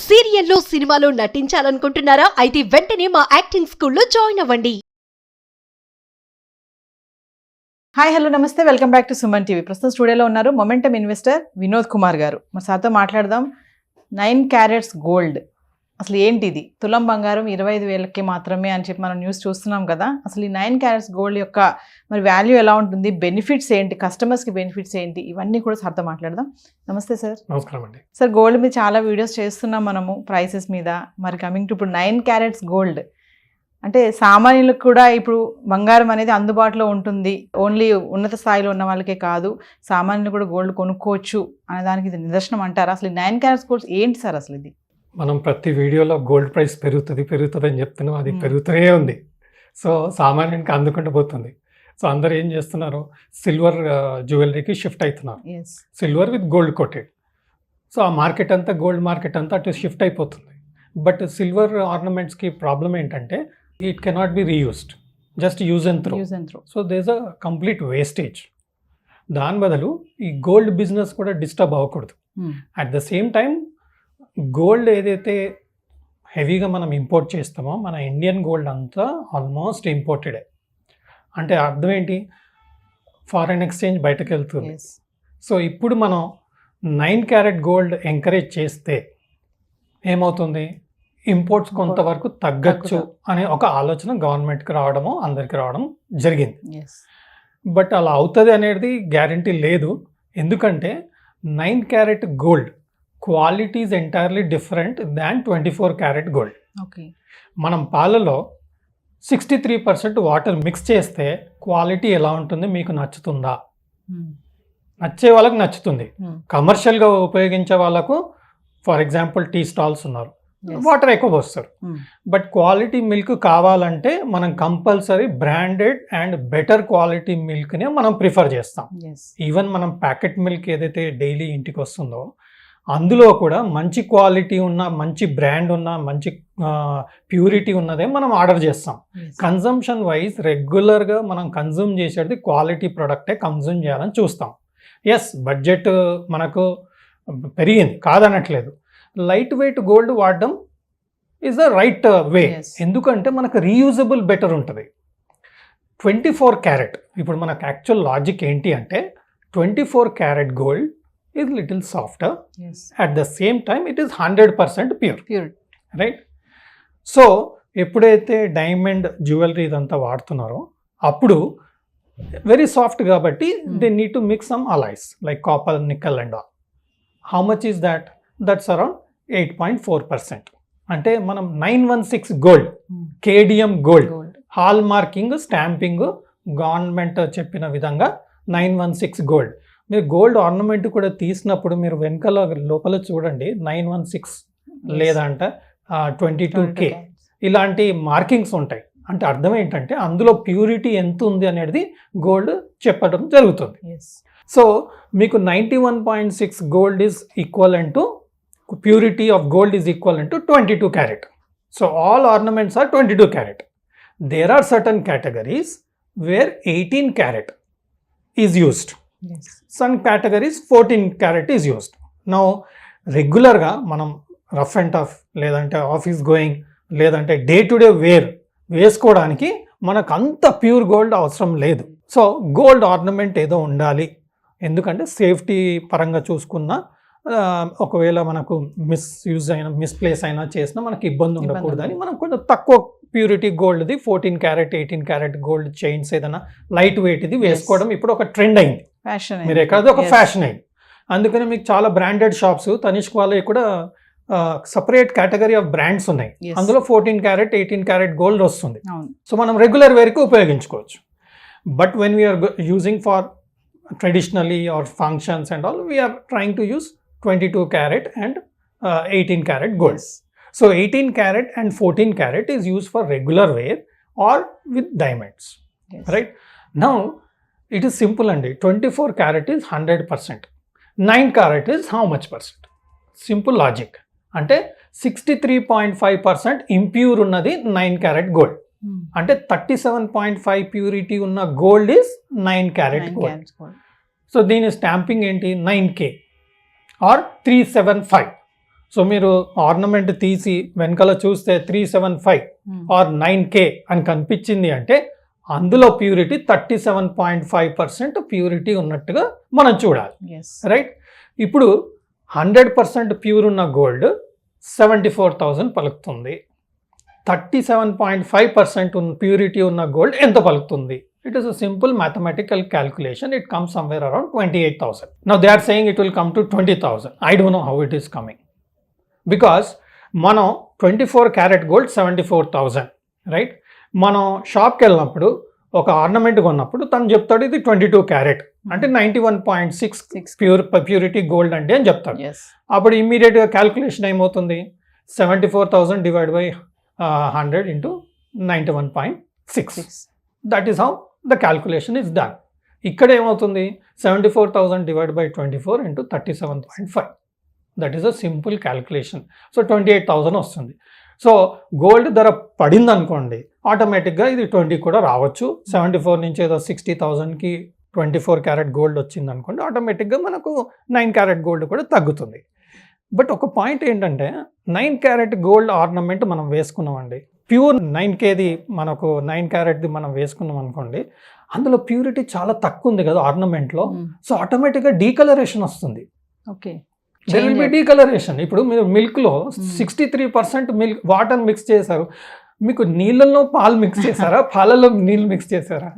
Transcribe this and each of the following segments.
సీరియల్లో సినిమాలో నటించాలనుకుంటున్నారా? అయితే వెంటనే మా యాక్టింగ్ స్కూల్లో జాయిన్ అవ్వండి. హాయ్ హలో నమస్తే, welcome back to Suman TV. ప్రస్తుతం స్టూడియోలో ఉన్నారు మొమెంటమ్ ఇన్వెస్టర్ వినోద్ కుమార్ గారు. మరి సార్తో మాట్లాడదాం. 9 క్యారెట్స్ గోల్డ్ అసలు ఏంటిది? తులం బంగారం 25,000కి మాత్రమే అని చెప్పి మనం న్యూస్ చూస్తున్నాం కదా. అసలు ఈ 9 క్యారెట్స్ గోల్డ్ యొక్క మరి వాల్యూ ఎలా ఉంటుంది, బెనిఫిట్స్ ఏంటి, కస్టమర్స్కి బెనిఫిట్స్ ఏంటి, ఇవన్నీ కూడా సార్తో మాట్లాడదాం. నమస్తే సార్. నమస్కారం అండి. సార్, గోల్డ్ మీద చాలా వీడియోస్ చేస్తున్నాం మనము, ప్రైసెస్ మీద. మరి కమింగ్ టు ఇప్పుడు 9 క్యారెట్స్ గోల్డ్ అంటే సామాన్యులకు కూడా ఇప్పుడు బంగారం అనేది అందుబాటులో ఉంటుంది. ఓన్లీ ఉన్నత స్థాయిలో ఉన్న వాళ్ళకే కాదు, సామాన్యులు కూడా గోల్డ్ కొనుక్కోవచ్చు అనే దానికి ఇది నిదర్శనం అంటారా? అసలు 9 క్యారెట్స్ గోల్డ్ ఏంటి సార్ అసలు ఇది? మనం ప్రతి వీడియోలో గోల్డ్ ప్రైస్ పెరుగుతుంది అని చెప్తున్నాం, అది పెరుగుతూనే ఉంది. సో సామాన్యునికి అందుకుంటూ పోతుంది. సో అందరు ఏం చేస్తున్నారు, సిల్వర్ జ్యువెలరీకి షిఫ్ట్ అవుతున్నారు, silver with gold coated. So ఆ మార్కెట్ అంతా, గోల్డ్ మార్కెట్ అంతా అటు షిఫ్ట్ అయిపోతుంది. బట్ సిల్వర్ ఆర్నమెంట్స్కి ప్రాబ్లం ఏంటంటే it cannot be reused, just use and throw. So there is a complete wastage. దాని బదులు ఈ గోల్డ్ బిజినెస్ కూడా డిస్టర్బ్ అవ్వకూడదు. At the same time gold ఏదైతే హెవీగా మనం ఇంపోర్ట్ చేస్తామో, మన ఇండియన్ గోల్డ్ అంతా ఆల్మోస్ట్ ఇంపోర్టెడే. అంటే అర్థం ఏంటి, ఫారెన్ ఎక్స్చేంజ్ బయటకు వెళ్తుంది. సో ఇప్పుడు మనం 9 క్యారెట్ గోల్డ్ ఎంకరేజ్ చేస్తే ఏమవుతుంది, ఇంపోర్ట్స్ కొంతవరకు తగ్గచ్చు అనే ఒక ఆలోచన గవర్నమెంట్కి రావడము, అందరికి రావడం జరిగింది. బట్ అలా అవుతుంది అనేది గ్యారంటీ లేదు. ఎందుకంటే 9 carat gold quality is entirely different than 24 carat gold. మనం పాలలో 63% వాటర్ మిక్స్ చేస్తే క్వాలిటీ ఎలా ఉంటుంది, మీకు నచ్చుతుందా? నచ్చే వాళ్ళకి నచ్చుతుంది. కమర్షియల్గా ఉపయోగించే వాళ్ళకు, ఫర్ ఎగ్జాంపుల్ టీ స్టాల్స్ ఉన్నారు, వాటర్ ఎక్కువ పోస్తారు. బట్ క్వాలిటీ మిల్క్ కావాలంటే మనం compulsory branded and better quality మిల్క్నే మనం ప్రిఫర్ చేస్తాం. ఈవెన్ మనం ప్యాకెట్ మిల్క్ ఏదైతే డైలీ ఇంటికి వస్తుందో అందులో కూడా మంచి క్వాలిటీ ఉన్న, మంచి బ్రాండ్ ఉన్న, మంచి ప్యూరిటీ ఉన్నదే మనం ఆర్డర్ చేస్తాం. కన్జంప్షన్ వైజ్ రెగ్యులర్గా మనం కన్జ్యూమ్ చేసేది క్వాలిటీ ప్రొడక్టే కన్జ్యూమ్ చేయాలని చూస్తాం. ఎస్, బడ్జెట్ మనకు పెరిగింది కాదనట్లేదు. లైట్ వెయిట్ గోల్డ్ వాడడం ఈజ్ ద రైట్ వే. ఎందుకంటే మనకు రీయూజబుల్ బెటర్ ఉంటుంది. 24 క్యారెట్ ఇప్పుడు మనకు యాక్చువల్ లాజిక్ ఏంటి అంటే 24 carat gold is little softer, at the same time it is 100% pure, right? So ఎప్పుడైతే డైమండ్ జ్యువెలరీ ఇదంతా వాడుతున్నారో అప్పుడు వెరీ సాఫ్ట్ కాబట్టి they need to mix some alloys like copper, nickel and all. How much is that? That's around 8.4%. అంటే మనం 916 gold, KDM gold, hall marking, stamping, government చెప్పిన విధంగా 916 gold. మీరు gold ornament కూడా తీసినప్పుడు మీరు వెనకాల లోపల చూడండి, 916 లేదంటే 22K ఇలాంటి మార్కింగ్స్ ఉంటాయి. అంటే అర్థం ఏంటంటే అందులో ప్యూరిటీ ఎంత ఉంది అనేది గోల్డ్ చెప్పడం జరుగుతుంది. సో మీకు 91.6 gold is equivalent to purity of gold is equivalent to 22 carat. So all ornaments are 22 carat. There are certain categories where 18 carat is used. Some categories 14 carat is used. Now regular ga manam rough and tough ledante office going ledante day to day wear veskodaniki manaku anta pure gold avasaram ledu. So gold ornament edo undali, endukante safety paranga chuskunna ఒకవేళ మనకు misuse అయినా, misplace అయినా చేసినా మనకి ఇబ్బంది ఉండకూడదని మనం కొంచెం తక్కువ ప్యూరిటీ గోల్డ్ది 14 క్యారెట్ 18 క్యారెట్ గోల్డ్ చైన్స్ ఏదైనా లైట్ వెయిట్ ఇది వేసుకోవడం ఇప్పుడు ఒక ట్రెండ్ అయింది, మీరు ఎక్కడది ఒక ఫ్యాషన్ అయింది. అందుకని మీకు చాలా బ్రాండెడ్ షాప్స్, తనిష్క్ వాళ్ళవి కూడా సపరేట్ కేటగిరీ ఆఫ్ బ్రాండ్స్ ఉన్నాయి. అందులో 14 క్యారెట్ 18 క్యారెట్ గోల్డ్ వస్తుంది. సో మనం రెగ్యులర్ వేర్కి ఉపయోగించుకోవచ్చు. But when we are using for traditionally or functions and all, we are trying to use 22 carat and 18 carat gold. So 18 carat and 14 carat is used for regular wear or with diamonds. Right? Now it is simple and 24 carat is 100%. 9 carat is how much percent? Simple logic. Ante 63.5% impure unnadi 9 carat gold. Ante 37.5 purity unna gold is 9 carat gold. So deen stamping enti 9K or 375. So మీరు ornament తీసి వెనకాల చూస్తే 375 are 9K అని కనిపించింది అంటే అందులో purity 37.5% purity ఉన్నట్టుగా మనం చూడాలి, రైట్? ఇప్పుడు 100% ప్యూర్ ఉన్న గోల్డ్ 74,000 పలుకుతుంది. 37.5% ప్యూరిటీ ఉన్న గోల్డ్ ఎంత పలుకుతుంది? It is a simple mathematical calculation. It comes somewhere around 28,000. Now they are saying it will come to 20,000. I don't know how it is coming. Because మనం 24 carat gold 74,000, right? మనం షాప్కి వెళ్ళినప్పుడు ఒక ornament కొన్నప్పుడు తను చెప్తాడు ఇది 22 క్యారెట్ అంటే 91.6 ప్యూరిటీ గోల్డ్ అండి అని చెప్తాడు. అప్పుడు ఇమ్మీడియట్గా క్యాల్కులేషన్ ఏమవుతుంది? 74,000 divide by 100 into 91.6. That is how the calculation is done. ఇక్కడ ఏమవుతుంది? 74,000 divide by 24 into 37.5. That is a simple calculation. So 28,000 వస్తుంది. సో గోల్డ్ ధర పడింది అనుకోండి, ఆటోమేటిక్గా ఇది 20 కూడా రావచ్చు. 74 నుంచి ఏదో 60,000కి 24 క్యారెట్ గోల్డ్ వచ్చింది అనుకోండి, ఆటోమేటిక్గా మనకు 9 క్యారెట్ గోల్డ్ కూడా తగ్గుతుంది. బట్ ఒక పాయింట్ ఏంటంటే 9 క్యారెట్ గోల్డ్ ఆర్నమెంట్ మనం వేసుకున్నామండి, ప్యూర్ 9Kది మనకు 9 క్యారెట్ది మనం వేసుకున్నాం అనుకోండి, అందులో ప్యూరిటీ చాలా తక్కువ ఉంది కదా ఆర్నమెంట్లో. సో ఆటోమేటిక్గా డీకలరేషన్ వస్తుంది. Okay, there will be decoloration. ఇప్పుడు మీరు మిల్క్లో 63% మిల్క్ వాటర్ మిక్స్ చేశారు, మీకు నీళ్ళలో పాలు మిక్స్ చేశారా, పాలలో నీళ్ళు మిక్స్ చేశారా?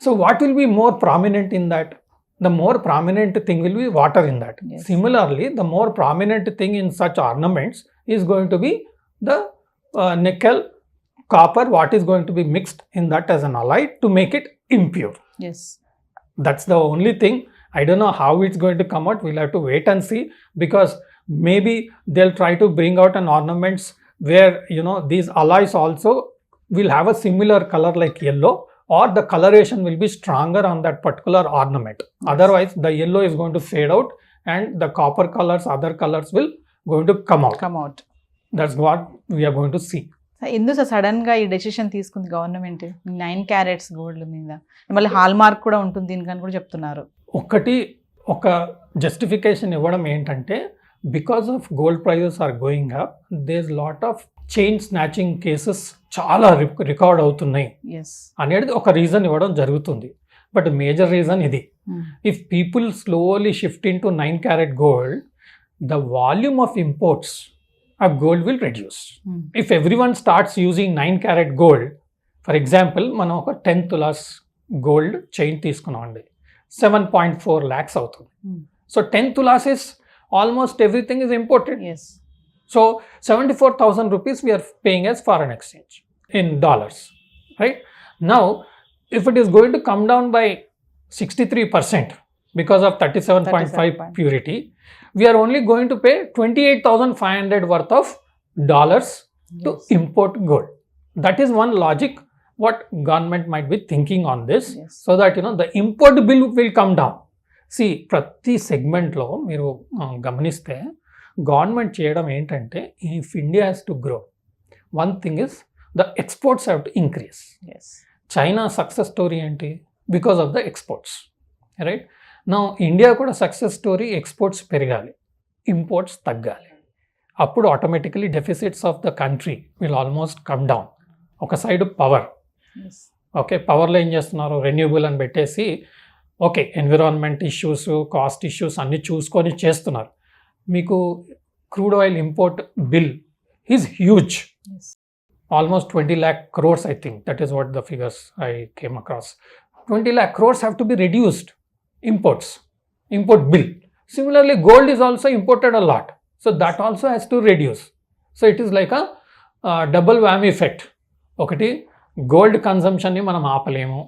So what will be more prominent in that? The more prominent thing will be water in that. Similarly, the more prominent thing in such ornaments is going to be the nickel, copper, what is going to be mixed in that as an alloy to make it impure. That's the only thing. I don't know how it's going to come out. We'll have to wait and see, because maybe they'll try to bring out an ornaments where, you know, these alloys also will have a similar color like yellow, or the coloration will be stronger on that particular ornament. Otherwise, the yellow is going to fade out and the copper colors, other colors will going to come out. That's what we are going to see. ఎందుకు sudden గా ఈ decision తీసుకుంది government 9 carats gold మీద? మళ్ళీ hall mark కూడా ఉంటుంది దీనికని కూడా చెప్తున్నారు. ఒక జస్టిఫికేషన్ ఇవ్వడం ఏంటంటే, because of gold prices are going up, there lot of chain snatching cases చాలా రికార్డ్ అవుతున్నాయి అనేది ఒక రీజన్ ఇవ్వడం జరుగుతుంది. బట్ మేజర్ రీజన్ ఇది, if people slowly shift in to 9 carat gold, the volume of imports of gold will reduce. If every one starts using 9 carat gold, for example మనం ఒక 10 tolas gold chain తీసుకున్నామండి, 7.4 lakhs అవుతుంది. So 10 tolas is almost everything is imported. So 74,000 rupees we are paying as foreign exchange in dollars, right? Now, if it is going to come down by 63% because of 37.5 purity, we are only going to pay 28,500 worth of dollars to import gold. That is one logic what government might be thinking on this, so that, you know, the import bill will come down. See, ప్రతి సెగ్మెంట్లో మీరు గమనిస్తే government చేయడం ఏంటంటే, if India has to grow, one thing is the exports have to increase. China success story ఏంటి? Because of the exports, right? నా India కూడా success story exports పెరగాలి, ఇంపోర్ట్స్ తగ్గాలి. అప్పుడు automatically deficits of the country will almost come down. ఒక side power, okay, పవర్లో ఏం చేస్తున్నారు? రెన్యూబుల్ అని పెట్టేసి, okay, environment issues, cost issues అన్నీ చూసుకొని చేస్తున్నారు. మీకు crude oil import bill is huge, almost 20 lakh crores, I think. That is what the figures I came across. 20 lakh crores have to be reduced, import bill. Similarly, gold is also imported a lot. So that also has to reduce. So it is like a double whammy effect. ఒకటి, gold కన్సంప్షన్ని మనం ఆపలేము,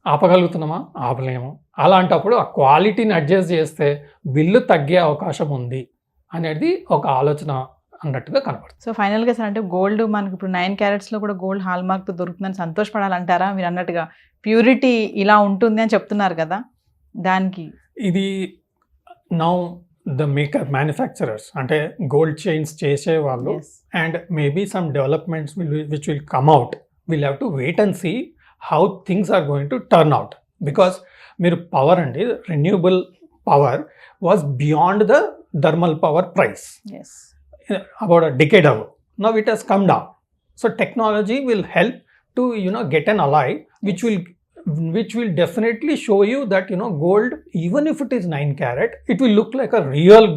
ఆపగలుగుతున్నామా? ఆపలేము. అలాంటప్పుడు ఆ క్వాలిటీని adjust చేస్తే bill తగ్గే అవకాశం ఉంది అనేది ఒక ఆలోచన అన్నట్టుగా కనపడుతుంది. సో ఫైనల్గా సార్, అంటే గోల్డ్ మనకి ఇప్పుడు 9 క్యారెట్స్లో కూడా గోల్డ్ హాల్ మార్క్తో దొరుకుతుందని సంతోషపడాలంటారా? మీరు అన్నట్టుగా ప్యూరిటీ ఇలా ఉంటుంది అని చెప్తున్నారు కదా, దానికి ఇది నౌ ద మ్యానుఫ్యాక్చరర్స్ అంటే గోల్డ్ చైన్స్ చేసే వాళ్ళు, and maybe some developments which will come out, will have to wait and see how things are going to turn out. Because మీరు పవర్ అండి, renewable power was beyond the thermal power price as about a decade ago. Now it has come down. So technology will help to get an alloy which will definitely show you that gold, even if it is 9 carat, it will look like a real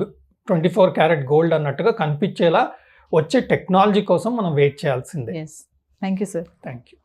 24 carat gold అన్నట్టుగా కనిపించేలా వచ్చే technology కోసం మనం wait చేయాల్సిందే. Yes thank you sir. Thank you.